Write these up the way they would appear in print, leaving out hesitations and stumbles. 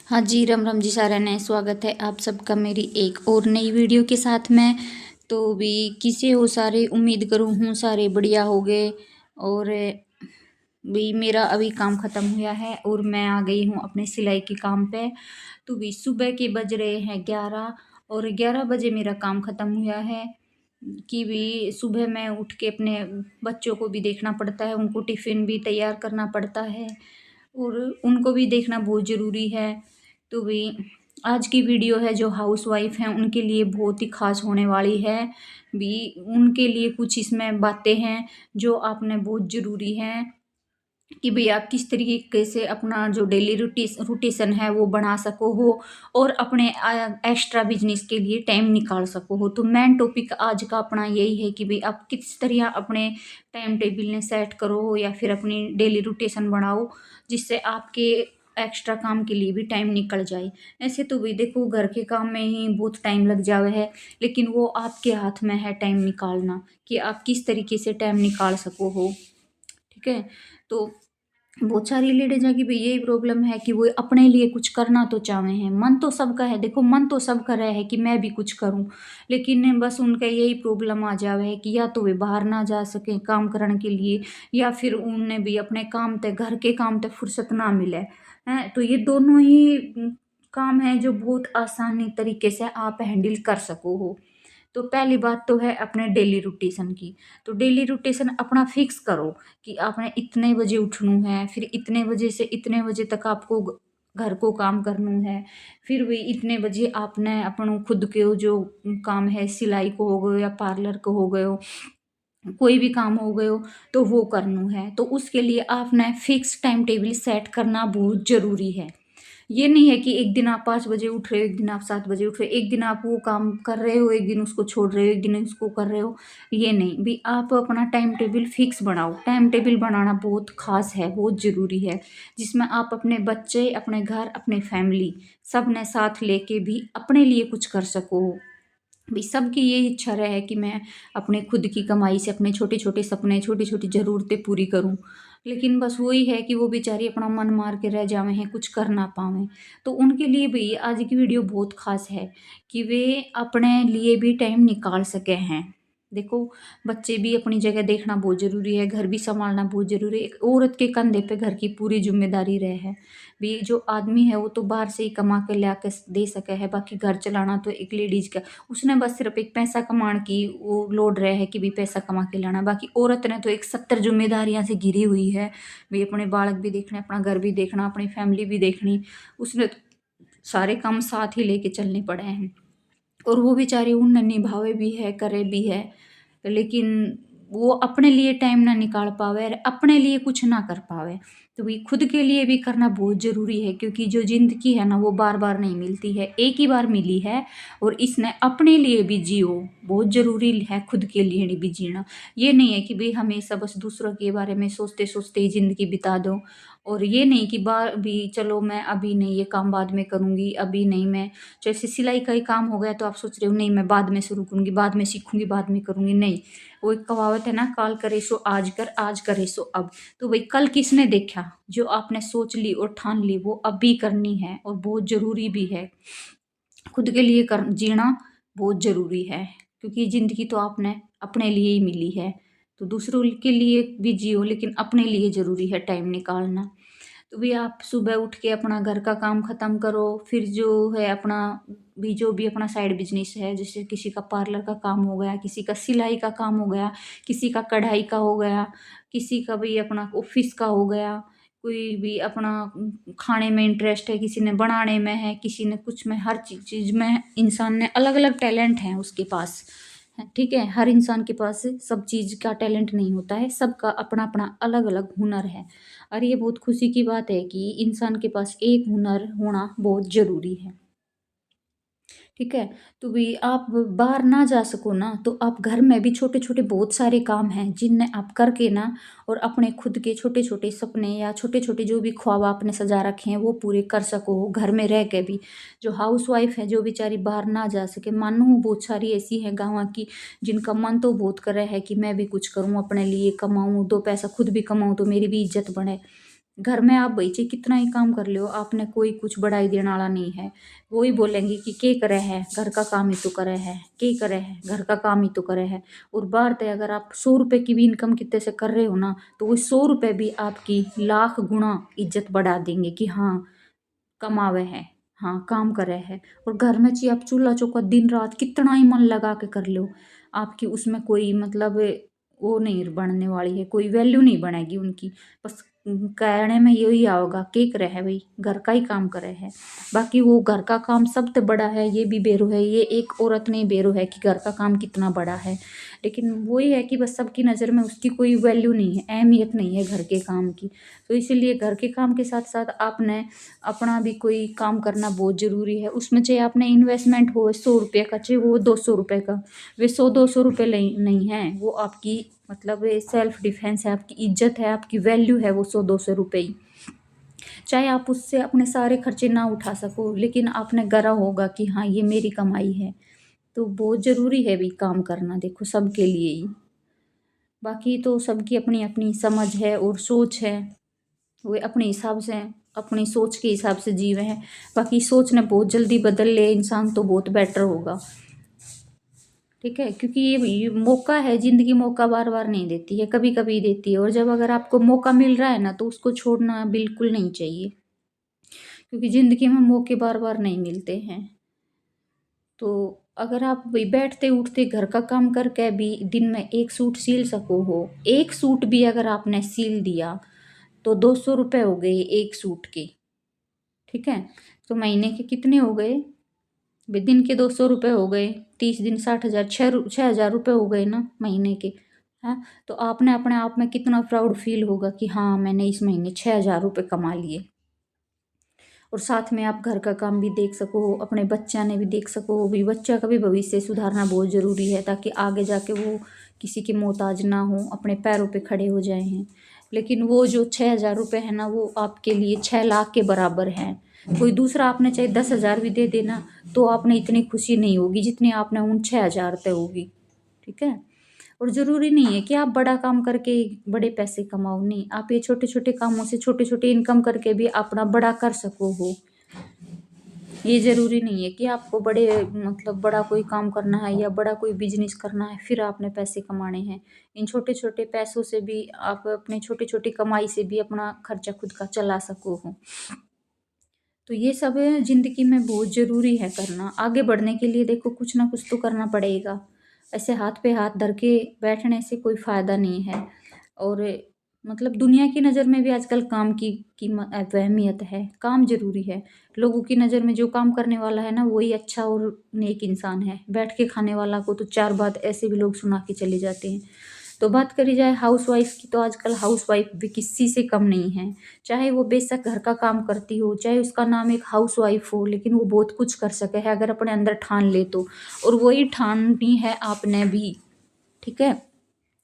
हाँ जी, राम राम जी सारा ने स्वागत है आप सबका मेरी एक और नई वीडियो के साथ में। तो भी किसे हो सारे, उम्मीद करूँ हूँ सारे बढ़िया हो गए। और भी मेरा अभी काम ख़त्म हुआ है और मैं आ गई हूँ अपने सिलाई के काम पे। तो भी सुबह के बज रहे हैं 11 और 11 बजे मेरा काम ख़त्म हुआ है। कि भी सुबह मैं उठ के अपने बच्चों को भी देखना पड़ता है, उनको टिफ़िन भी तैयार करना पड़ता है और उनको भी देखना बहुत ज़रूरी है। तो भी आज की वीडियो है जो हाउसवाइफ हैं उनके लिए बहुत ही ख़ास होने वाली है। भी उनके लिए कुछ इसमें बातें हैं जो आपने बहुत ज़रूरी हैं कि भई आप किस तरीके से अपना जो डेली रूटीशन है वो बना सको हो और अपने एक्स्ट्रा बिजनेस के लिए टाइम निकाल सको हो। तो मेन टॉपिक आज का अपना यही है कि भई आप किस तरह अपने टाइम टेबल ने सेट करो हो या फिर अपनी डेली रूटीशन बनाओ, जिससे आपके एक्स्ट्रा काम के लिए भी टाइम निकल जाए। ऐसे तो भई देखो घर के काम में ही बहुत टाइम लग जावे है, लेकिन वो आपके हाथ में है टाइम निकालना कि आप किस तरीके से टाइम निकाल सको हो। ठीक है? तो बहुत सारी लेडीज़ की भी यही प्रॉब्लम है कि वो अपने लिए कुछ करना तो चाहते हैं, मन तो सबका है, देखो मन तो सबका रहा है कि मैं भी कुछ करूं, लेकिन बस उनका यही प्रॉब्लम आ जावे है कि या तो वे बाहर ना जा सकें काम करने के लिए या फिर उन्हें भी अपने काम ते घर के काम ते फुर्सत ना मिले हैं। तो ये दोनों ही काम है जो बहुत आसानी तरीके से आप हैंडल कर सको हो। तो पहली बात तो है अपने डेली रूटीशन की। तो डेली रूटीशन अपना फिक्स करो कि आपने इतने बजे उठनू है, फिर इतने बजे से इतने बजे तक आपको घर को काम करनू है, फिर भी इतने बजे आपने अपनों खुद के जो काम है सिलाई को हो गयो या पार्लर को हो गयो, कोई भी काम हो गयो तो वो करनू है। तो उसके लिए आपने फिक्स टाइम टेबल सेट करना बहुत ज़रूरी है। ये नहीं है कि एक दिन आप 5 बजे उठ रहे हो, एक दिन आप 7 बजे उठ रहे हो, एक दिन आप वो काम कर रहे हो, एक दिन उसको छोड़ रहे हो, एक दिन उसको कर रहे हो, ये नहीं। भी आप अपना टाइम टेबल फिक्स बनाओ। टाइम टेबल बनाना बहुत ख़ास है, बहुत ज़रूरी है, जिसमें आप अपने बच्चे, अपने घर, अपने फैमिली सबने साथ लेके भी अपने लिए कुछ कर सको। भई सबकी ये इच्छा रहे कि मैं अपने खुद की कमाई से अपने छोटे-छोटे सपने, छोटी-छोटी ज़रूरतें पूरी करूँ। लेकिन बस वही है कि वो बेचारी अपना मन मार के रह जावे हैं, कुछ कर ना पावें। तो उनके लिए भी आज की वीडियो बहुत ख़ास है कि वे अपने लिए भी टाइम निकाल सके हैं। देखो, बच्चे भी अपनी जगह देखना बहुत ज़रूरी है, घर भी सँभालना बहुत ज़रूरी है। एक औरत के कंधे पे घर की पूरी ज़िम्मेदारी रहे है। भी जो आदमी है वो तो बाहर से ही कमा के ला के दे सके है, बाकी घर चलाना तो एक लेडीज़ का, उसने बस सिर्फ एक पैसा कमाने की वो लोड रहे है कि भी पैसा कमा के लाना। बाकी औरत ने तो एक 70 ज़िम्मेदारियाँ से घिरी हुई है। भी अपने बालक भी देखने, अपना घर भी देखना, अपनी फैमिली भी देखनी। उसने तो सारे काम साथ ही लेके चलने पड़े हैं और वो बेचारी उन निभावे भी है, करे भी है। लेकिन वो अपने लिए टाइम ना निकाल पावे और अपने लिए कुछ ना कर पावे। तो भी खुद के लिए भी करना बहुत ज़रूरी है, क्योंकि जो ज़िंदगी है ना वो बार-बार नहीं मिलती है, एक ही बार मिली है और इसने अपने लिए भी जियो। बहुत ज़रूरी है खुद के लिए भी जीना। ये नहीं है कि भई हमेशा बस दूसरों के बारे में सोचते-सोचते ही ज़िंदगी बिता दो और ये नहीं कि बा भी चलो मैं अभी नहीं, ये काम बाद में करूँगी, अभी नहीं मैं, जैसे सिलाई का ही काम हो गया तो आप सोच रहे हो नहीं मैं बाद में शुरू करूँगी, बाद में सीखूँगी, बाद में करूँगी, नहीं। वो एक कहावत है ना, काल करे सो आज कर, आज करे सो अब। तो भई कल किसने देखा? जो आपने सोच ली और ठान ली वो अभी करनी है और बहुत ज़रूरी भी है। खुद के लिए कर जीना बहुत ज़रूरी है, क्योंकि ज़िंदगी तो आपने अपने लिए ही मिली है। तो दूसरों के लिए भी जियो, लेकिन अपने लिए ज़रूरी है टाइम निकालना। तो भी आप सुबह उठ के अपना घर का काम ख़त्म करो, फिर जो है अपना भी जो भी अपना साइड बिज़नेस है, जैसे किसी का पार्लर का काम हो गया, किसी का सिलाई का काम हो गया, किसी का कढ़ाई का हो गया, किसी का भी अपना ऑफ़िस का हो गया, कोई भी अपना खाने में इंटरेस्ट है, किसी ने बनाने में है, किसी ने कुछ में, हर चीज़ में इंसान ने अलग-अलग टैलेंट हैं उसके पास। ठीक है? हर इंसान के पास सब चीज़ का टैलेंट नहीं होता है, सबका अपना-अपना अलग-अलग हुनर है। और ये बहुत खुशी की बात है कि इंसान के पास एक हुनर होना बहुत ज़रूरी है। ठीक है? तो भी आप बाहर ना जा सको ना, तो आप घर में भी छोटे-छोटे बहुत सारे काम हैं, जिन्हें आप करके ना और अपने खुद के छोटे-छोटे सपने या छोटे-छोटे जो भी ख्वाब आपने सजा रखे हैं, वो पूरे कर सको घर में रह के भी। जो हाउसवाइफ़ है, जो बेचारी बाहर ना जा सके, मानो बहुत सारी ऐसी हैं गाँव की, जिनका मन तो बहुत कर रहा है कि मैं भी कुछ करूँ, अपने लिए कमाऊँ, 2 पैसा खुद भी कमाऊँ, तो मेरी भी इज़्ज़त बढ़े। घर में आप भाई चाहे कितना ही काम कर लो, आपने कोई कुछ बढ़ाई देने वाला नहीं है। वो ही बोलेंगे कि के करे है, घर का काम ही तो करे है, के करे है, घर का काम ही तो करे है। और बात है, अगर आप 100 रुपए की भी इनकम कितने से कर रहे हो ना, तो वो 100 रुपए भी आपकी लाख गुना इज्जत बढ़ा देंगे कि हाँ कमावे है, हाँ काम करे है। और घर में चाहिए आप चूल्हा चौका दिन रात कितना ही मन लगा के कर लो, आपकी उसमें कोई मतलब वो नहीं बनने वाली है, कोई वैल्यू नहीं बनेगी उनकी। बस कहने में यही आओगा के करे है भाई, घर का ही काम करे है। बाकी वो घर का काम सबसे बड़ा है, ये भी बेरो है, ये एक औरत नहीं बेरो है कि घर का काम कितना बड़ा है। लेकिन वही है कि बस सबकी नज़र में उसकी कोई वैल्यू नहीं है, अहमियत नहीं है घर के काम की। तो इसीलिए घर के काम के साथ साथ आपने अपना भी कोई काम करना बहुत ज़रूरी है। उसमें चाहे आपने इन्वेस्टमेंट हो 100 रुपये का, चाहे वो 200 रुपये का, वे 100-200 रुपये नहीं है, वो आपकी मतलब सेल्फ डिफेंस है, आपकी इज्जत है, आपकी वैल्यू है वो 100-200 रुपये ही। चाहे आप उससे अपने सारे खर्चे ना उठा सको, लेकिन आपने करा होगा कि हाँ ये मेरी कमाई है। तो बहुत ज़रूरी है भी काम करना, देखो सबके लिए ही। बाकी तो सबकी अपनी अपनी समझ है और सोच है, वे अपने हिसाब से अपनी सोच के हिसाब से जीवे हैं। बाकी सोच ने बहुत जल्दी बदल ले इंसान तो बहुत बेटर होगा, ठीक है। क्योंकि ये मौका है, ज़िंदगी मौका बार बार नहीं देती है, कभी कभी देती है। और जब अगर आपको मौका मिल रहा है ना, तो उसको छोड़ना बिल्कुल नहीं चाहिए, क्योंकि ज़िंदगी में मौके बार बार नहीं मिलते हैं। तो अगर आप वही बैठते उठते घर का काम करके भी दिन में एक सूट सिल सको हो, एक सूट भी अगर आपने सिल दिया तो 200 रुपये हो गए एक सूट के, ठीक है। तो महीने के कितने हो गए, दिन के 200 रुपये हो गए, 30 दिन 60,000, 6,000 रुपये हो गए ना महीने के। हाँ, तो आपने अपने आप में कितना प्राउड फील होगा कि हाँ मैंने इस महीने 6,000 रुपये कमा लिए। और साथ में आप घर का काम भी देख सको, अपने बच्चा ने भी देख सको, भी बच्चा का भी भविष्य सुधारना बहुत ज़रूरी है, ताकि आगे जाके वो किसी के मोहताज ना हो, अपने पैरों पे खड़े हो जाए हैं। लेकिन वो जो 6,000 रुपये है ना, वो आपके लिए 6 लाख के बराबर हैं। कोई दूसरा आपने चाहे 10,000 भी दे देना, तो आपने इतनी खुशी नहीं होगी जितनी आपने उन 6,000 पे होगी, ठीक है। और ज़रूरी नहीं है कि आप बड़ा काम करके बड़े पैसे कमाओ, नहीं, आप ये छोटे छोटे कामों से छोटे छोटे इनकम करके भी अपना बड़ा कर सको हो। ये ज़रूरी नहीं है कि आपको बड़े मतलब बड़ा कोई काम करना है या बड़ा कोई बिजनेस करना है फिर आपने पैसे कमाने हैं। इन छोटे छोटे पैसों से भी आप अपने छोटी छोटी कमाई से भी अपना खर्चा खुद का चला सको हो। तो ये सब ज़िंदगी में बहुत ज़रूरी है करना। आगे बढ़ने के लिए देखो कुछ ना कुछ तो करना पड़ेगा, ऐसे हाथ पे हाथ धर के बैठने से कोई फ़ायदा नहीं है। और मतलब दुनिया की नज़र में भी आजकल काम की कीमत अहमियत है, काम ज़रूरी है। लोगों की नज़र में जो काम करने वाला है ना, वही अच्छा और नेक इंसान है। बैठ के खाने वाला को तो 4 बात ऐसे भी लोग सुना के चले जाते हैं। तो बात करी जाए हाउसवाइफ की, तो आजकल हाउसवाइफ भी किसी से कम नहीं है। चाहे वो बेशक घर का काम करती हो, चाहे उसका नाम एक हाउसवाइफ हो, लेकिन वो बहुत कुछ कर सके है अगर अपने अंदर ठान ले तो। और वही ठाननी है आपने भी, ठीक है।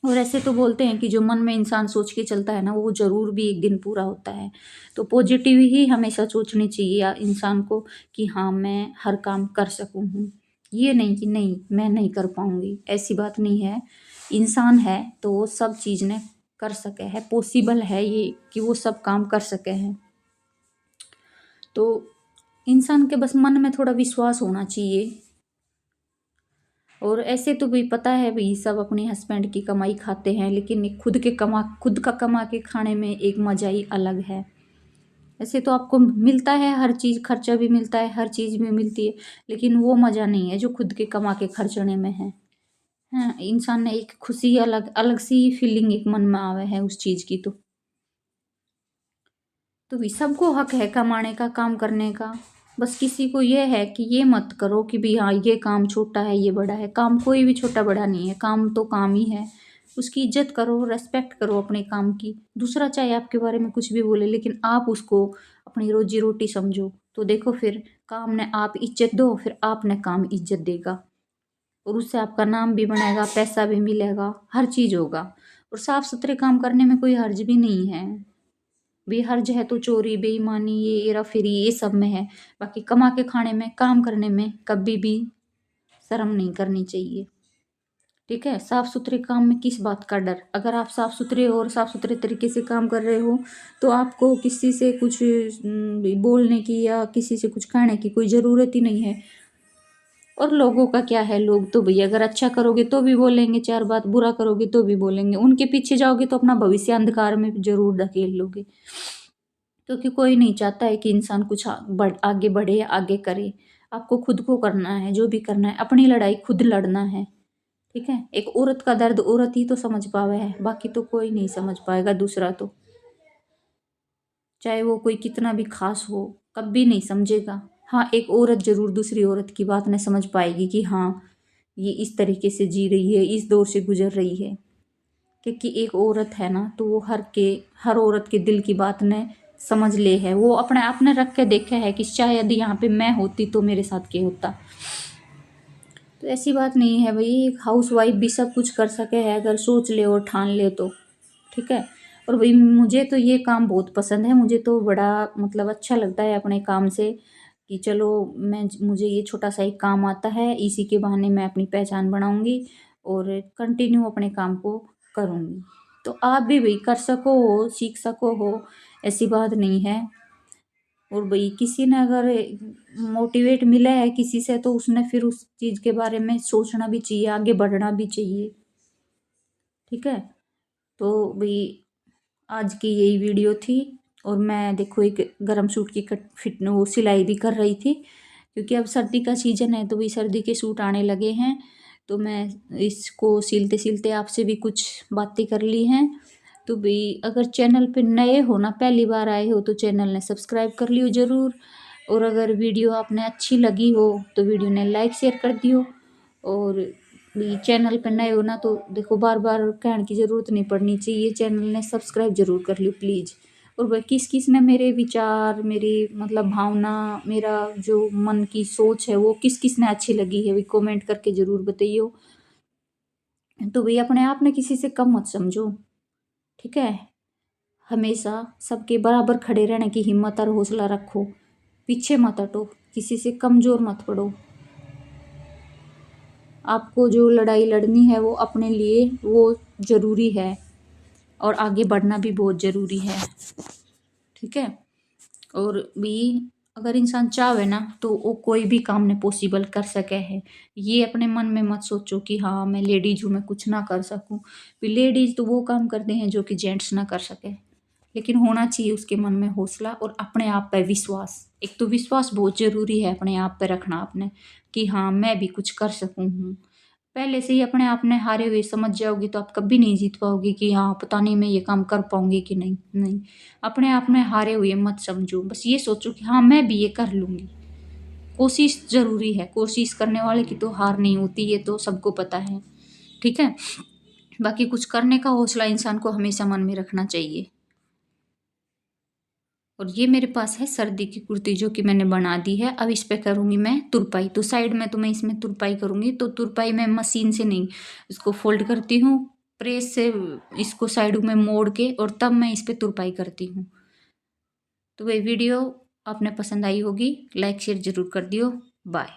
और ऐसे तो बोलते हैं कि जो मन में इंसान सोच के चलता है ना, वो ज़रूर भी एक दिन पूरा होता है। तो पॉजिटिव ही हमेशा सोचनी चाहिए इंसान को कि हाँ मैं हर काम कर सकूँ हूँ। ये नहीं कि नहीं मैं नहीं कर पाऊँगी, ऐसी बात नहीं है। इंसान है तो वो सब चीज़ ने कर सके है, पॉसिबल है ये कि वो सब काम कर सके हैं। तो इंसान के बस मन में थोड़ा विश्वास होना चाहिए। और ऐसे तो भी पता है भाई सब अपने हस्बैंड की कमाई खाते हैं, लेकिन खुद का कमा के खाने में एक मज़ा ही अलग है। ऐसे तो आपको मिलता है हर चीज़, खर्चा भी मिलता है, हर चीज़ में मिलती है, लेकिन वो मज़ा नहीं है जो खुद के कमा के खर्चने में है। हाँ, इंसान ने एक खुशी अलग अलग सी फीलिंग एक मन में आवे है उस चीज़ की। तो भी सबको हक है कमाने का, काम करने का। बस किसी को ये है कि ये मत करो कि भी हाँ ये काम छोटा है ये बड़ा है। काम कोई भी छोटा बड़ा नहीं है, काम तो काम ही है। उसकी इज्जत करो, रेस्पेक्ट करो अपने काम की। दूसरा चाहे आपके बारे में कुछ भी बोले, लेकिन आप उसको अपनी रोजी रोटी समझो। तो देखो फिर काम ने आप इज्जत दो, फिर आपने काम इज्जत देगा, और उससे आपका नाम भी बनेगा, पैसा भी मिलेगा, हर चीज़ होगा। और साफ सुथरे काम करने में कोई हर्ज भी नहीं है। बेहर्ज है तो चोरी बेईमानी ये हेरा फेरी ये सब में है। बाकी कमा के खाने में, काम करने में कभी भी शर्म नहीं करनी चाहिए, ठीक है। साफ सुथरे काम में किस बात का डर? अगर आप साफ सुथरे और साफ सुथरे तरीके से काम कर रहे हो तो आपको किसी से कुछ बोलने की या किसी से कुछ कहने की कोई ज़रूरत ही नहीं है। और लोगों का क्या है, लोग तो भैया अगर अच्छा करोगे तो भी बोलेंगे चार बात, बुरा करोगे तो भी बोलेंगे। उनके पीछे जाओगे तो अपना भविष्य अंधकार में जरूर धकेल लोगे, क्योंकि कोई नहीं चाहता है कि इंसान कुछ आगे बढ़े या आगे करे। आपको खुद को करना है, जो भी करना है अपनी लड़ाई खुद लड़ना है। ठीक है। एक औरत का दर्द औरत ही तो समझ पावे है, बाकी तो कोई नहीं समझ पाएगा दूसरा तो, चाहे वो कोई कितना भी खास हो, कभी नहीं समझेगा। हाँ, एक औरत जरूर दूसरी औरत की बात नहीं समझ पाएगी कि हाँ ये इस तरीके से जी रही है, इस दौर से गुजर रही है। क्योंकि एक औरत है ना, तो वो हर औरत के दिल की बात ने समझ ले है। वो अपने आप ने रख के देखे है कि शायद यहाँ पे मैं होती तो मेरे साथ क्या होता। तो ऐसी बात नहीं है भाई, एक हाउस वाइफ भी सब कुछ कर सके है अगर सोच ले और ठान ले तो। ठीक है। और भाई मुझे तो ये काम बहुत पसंद है, मुझे तो बड़ा मतलब अच्छा लगता है अपने काम से कि चलो मुझे ये छोटा सा एक काम आता है, इसी के बहाने मैं अपनी पहचान बनाऊंगी और कंटिन्यू अपने काम को करूंगी। तो आप भी भाई कर सको हो, सीख सको हो, ऐसी बात नहीं है। और भाई किसी ने अगर मोटिवेट मिला है किसी से तो उसने फिर उस चीज़ के बारे में सोचना भी चाहिए, आगे बढ़ना भी चाहिए। ठीक है। तो भाई आज की यही वीडियो थी। और मैं देखो एक गर्म सूट की कट फिट वो सिलाई भी कर रही थी, क्योंकि अब सर्दी का सीजन है तो भाई सर्दी के सूट आने लगे हैं। तो मैं इसको सिलते सिलते आपसे भी कुछ बातें कर ली हैं। तो भाई अगर चैनल पे नए हो ना, पहली बार आए हो, तो चैनल ने सब्सक्राइब कर लियो ज़रूर। और अगर वीडियो आपने अच्छी लगी हो तो वीडियो ने लाइक शेयर कर दियो। और भी चैनल पे नए हो ना तो देखो बार बार कहने की ज़रूरत नहीं पड़नी चाहिए, चैनल ने सब्सक्राइब जरूर कर लियो प्लीज़। और वह किस किस ने मेरे विचार, मेरी मतलब भावना, मेरा जो मन की सोच है वो किस किस ने अच्छी लगी है, भी कमेंट करके ज़रूर बताइयो। तो भाई अपने आप में किसी से कम मत समझो। ठीक है। हमेशा सबके बराबर खड़े रहने की हिम्मत और हौसला रखो, पीछे मत हटो, किसी से कमज़ोर मत पड़ो। आपको जो लड़ाई लड़नी है वो अपने लिए वो ज़रूरी है, और आगे बढ़ना भी बहुत ज़रूरी है। ठीक है। और भी अगर इंसान चाहे ना तो वो कोई भी काम ने पॉसिबल कर सके है। ये अपने मन में मत सोचो कि हाँ मैं लेडीज हूँ मैं कुछ ना कर सकूँ। लेडीज तो वो काम करते हैं जो कि जेंट्स ना कर सके, लेकिन होना चाहिए उसके मन में हौसला और अपने आप पे विश्वास। एक तो विश्वास बहुत ज़रूरी है अपने आप पे रखना आपने, कि हाँ मैं भी कुछ कर सकूँ हूँ। पहले से ही अपने आप ने हारे हुए समझ जाओगी तो आप कभी नहीं जीत पाओगी कि हाँ पता नहीं मैं ये काम कर पाऊंगी कि नहीं। नहीं, अपने आप में हारे हुए मत समझो, बस ये सोचो कि हाँ मैं भी ये कर लूँगी। कोशिश ज़रूरी है, कोशिश करने वाले की तो हार नहीं होती, ये तो सबको पता है। ठीक है। बाकी कुछ करने का हौसला इंसान को हमेशा मन में रखना चाहिए। और ये मेरे पास है सर्दी की कुर्ती जो कि मैंने बना दी है। अब इस पे करूँगी मैं तुरपाई, तो साइड में तो मैं इसमें तुरपाई करूँगी। तो तुरपाई मैं मशीन से नहीं, इसको फोल्ड करती हूँ प्रेस से, इसको साइड में मोड़ के, और तब मैं इस पे तुरपाई करती हूँ। तो वही वीडियो आपने पसंद आई होगी, लाइक शेयर ज़रूर कर दियो। बाय।